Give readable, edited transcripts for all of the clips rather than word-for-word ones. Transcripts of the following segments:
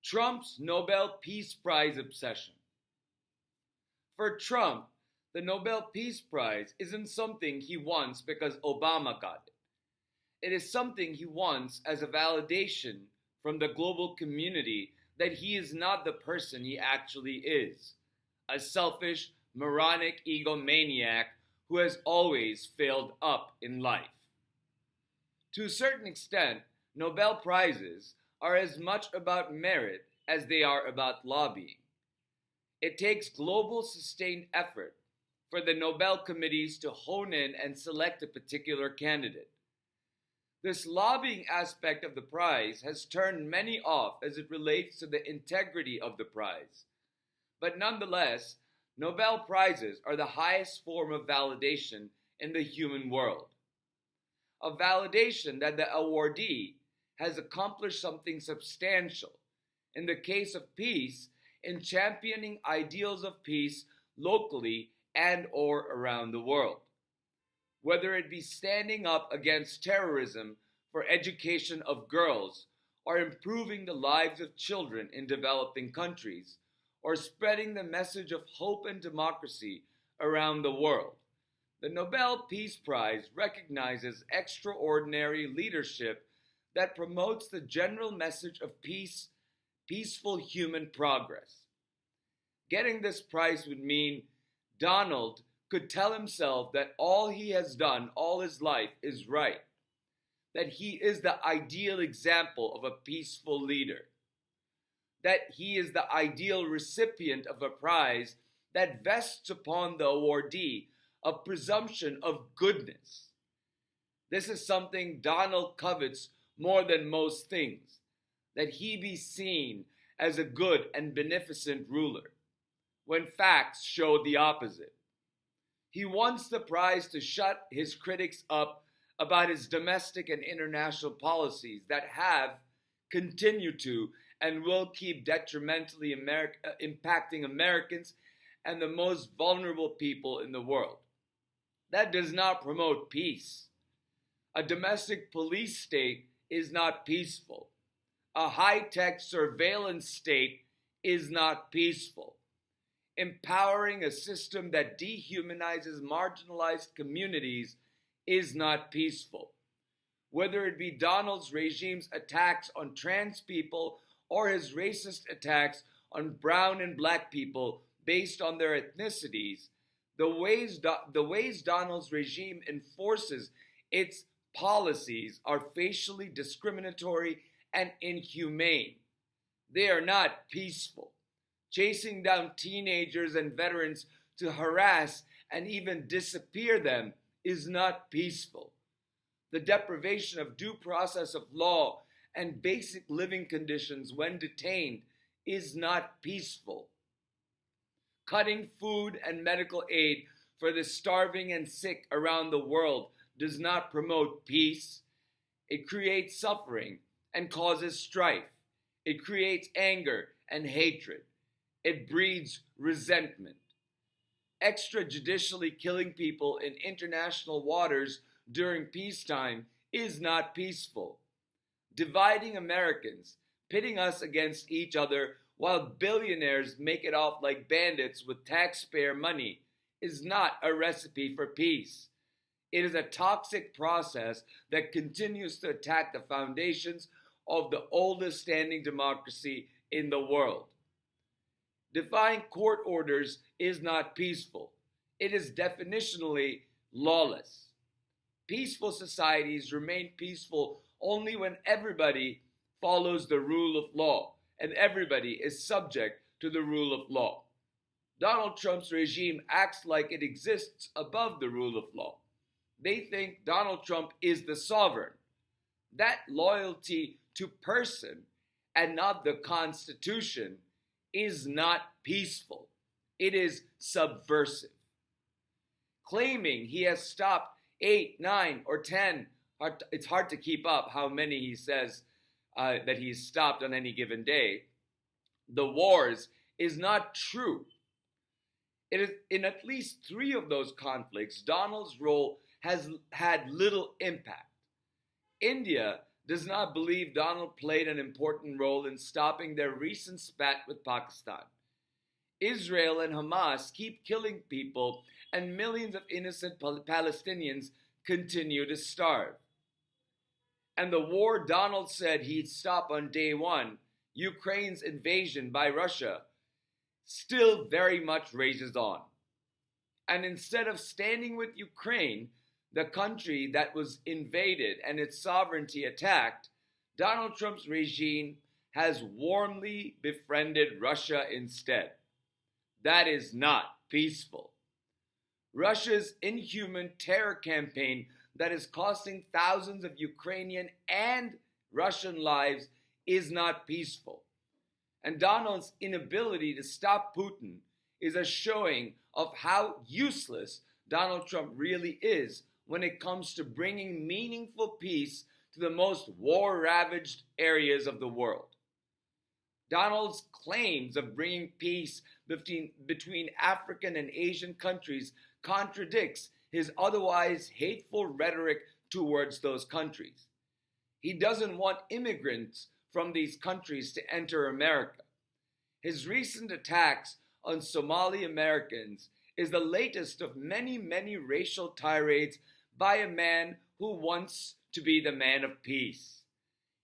Trump's Nobel Peace Prize obsession. For Trump, the Nobel Peace Prize isn't something he wants because Obama got it. It is something he wants as a validation from the global community that he is not the person he actually is, a selfish, moronic egomaniac who has always failed up in life. To a certain extent, Nobel Prizes are as much about merit as they are about lobbying. It takes global sustained effort for the Nobel committees to hone in and select a particular candidate. This lobbying aspect of the prize has turned many off as it relates to the integrity of the prize. But nonetheless, Nobel Prizes are the highest form of validation in the human world. A validation that the awardee has accomplished something substantial, in the case of peace, in championing ideals of peace locally and or around the world. Whether it be standing up against terrorism for education of girls, or improving the lives of children in developing countries, or spreading the message of hope and democracy around the world. The Nobel Peace Prize recognizes extraordinary leadership that promotes the general message of peace, peaceful human progress. Getting this prize would mean Donald could tell himself that all he has done all his life is right, that he is the ideal example of a peaceful leader, that he is the ideal recipient of a prize that vests upon the awardee a presumption of goodness. This is something Donald covets more than most things, that he be seen as a good and beneficent ruler, when facts show the opposite. He wants the prize to shut his critics up about his domestic and international policies that have, continue to, and will keep detrimentally impacting Americans and the most vulnerable people in the world. That does not promote peace. A domestic police state is not peaceful. A high-tech surveillance state is not peaceful. Empowering a system that dehumanizes marginalized communities is not peaceful. Whether it be Donald's regime's attacks on trans people or his racist attacks on brown and black people based on their ethnicities, the ways Donald's regime enforces its policies are facially discriminatory and inhumane. They are not peaceful. Chasing down teenagers and veterans to harass and even disappear them is not peaceful. The deprivation of due process of law and basic living conditions when detained is not peaceful. Cutting food and medical aid for the starving and sick around the world does not promote peace. It creates suffering and causes strife. It creates anger and hatred. It breeds resentment. Extrajudicially killing people in international waters during peacetime is not peaceful. Dividing Americans, pitting us against each other while billionaires make it off like bandits with taxpayer money, is not a recipe for peace. It is a toxic process that continues to attack the foundations of the oldest standing democracy in the world. Defying court orders is not peaceful. It is definitionally lawless. Peaceful societies remain peaceful only when everybody follows the rule of law and everybody is subject to the rule of law. Donald Trump's regime acts like it exists above the rule of law. They think Donald Trump is the sovereign. That loyalty to person and not the Constitution is not peaceful. It is subversive. Claiming he has stopped 8, 9, or 10, it's hard to keep up how many he says that he's stopped on any given day, the wars is not true. It is in at least 3 of those conflicts, Donald's role has had little impact. India, does not believe Donald played an important role in stopping their recent spat with Pakistan. Israel and Hamas keep killing people, and millions of innocent Palestinians continue to starve. And the war Donald said he'd stop on day one, Ukraine's invasion by Russia, still very much rages on. And instead of standing with Ukraine, the country that was invaded and its sovereignty attacked, Donald Trump's regime has warmly befriended Russia instead. That is not peaceful. Russia's inhuman terror campaign that is costing thousands of Ukrainian and Russian lives is not peaceful. And Donald's inability to stop Putin is a showing of how useless Donald Trump really is when it comes to bringing meaningful peace to the most war-ravaged areas of the world. Donald's claims of bringing peace between African and Asian countries contradicts his otherwise hateful rhetoric towards those countries. He doesn't want immigrants from these countries to enter America. His recent attacks on Somali Americans is the latest of many, many racial tirades by a man who wants to be the man of peace.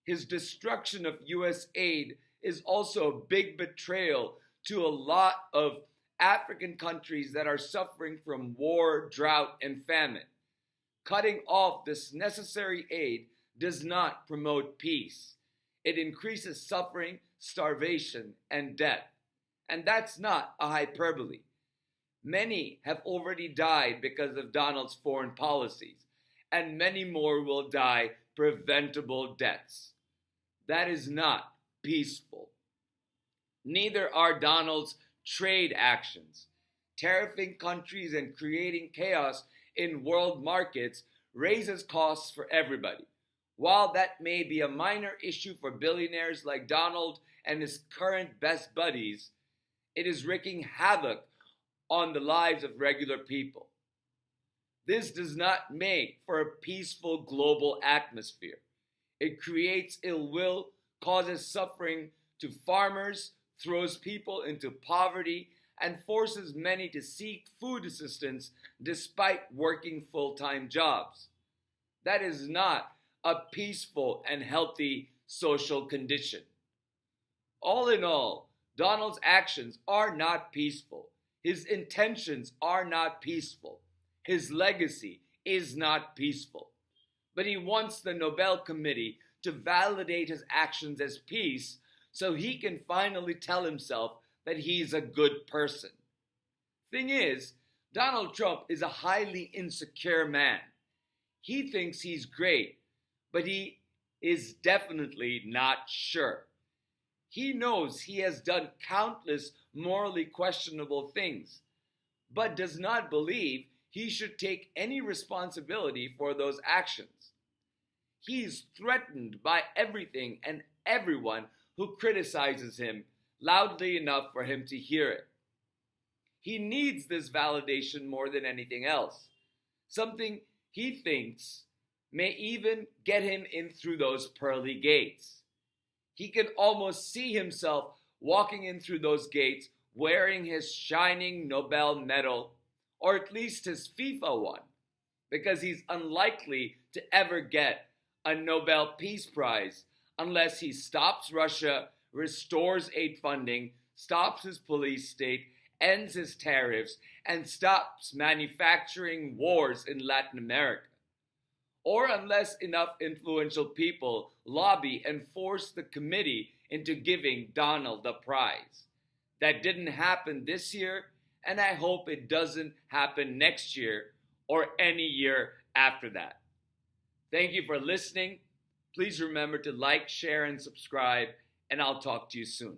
His destruction of U.S. aid is also a big betrayal to a lot of African countries that are suffering from war, drought, and famine. Cutting off this necessary aid does not promote peace. It increases suffering, starvation, and death. And that's not a hyperbole. Many have already died because of Donald's foreign policies, and many more will die preventable deaths. That is not peaceful. Neither are Donald's trade actions. Tariffing countries and creating chaos in world markets raises costs for everybody. While that may be a minor issue for billionaires like Donald and his current best buddies, it is wreaking havoc on the lives of regular people. This does not make for a peaceful global atmosphere. It creates ill will, causes suffering to farmers, throws people into poverty, and forces many to seek food assistance despite working full-time jobs. That is not a peaceful and healthy social condition. All in all, Donald's actions are not peaceful. His intentions are not peaceful. His legacy is not peaceful. But he wants the Nobel Committee to validate his actions as peace so he can finally tell himself that he's a good person. Thing is, Donald Trump is a highly insecure man. He thinks he's great, but he is definitely not sure. He knows he has done countless morally questionable things, but does not believe he should take any responsibility for those actions. He's threatened by everything and everyone who criticizes him loudly enough for him to hear it. He needs this validation more than anything else, something he thinks may even get him in through those pearly gates. He can almost see himself walking in through those gates wearing his shining Nobel medal, or at least his FIFA one, because he's unlikely to ever get a Nobel Peace Prize unless he stops Russia, restores aid funding, stops his police state, ends his tariffs, and stops manufacturing wars in Latin America. Or unless enough influential people lobby and force the committee into giving Donald the prize. That didn't happen this year, and I hope it doesn't happen next year or any year after that. Thank you for listening. Please remember to like, share, and subscribe, and I'll talk to you soon.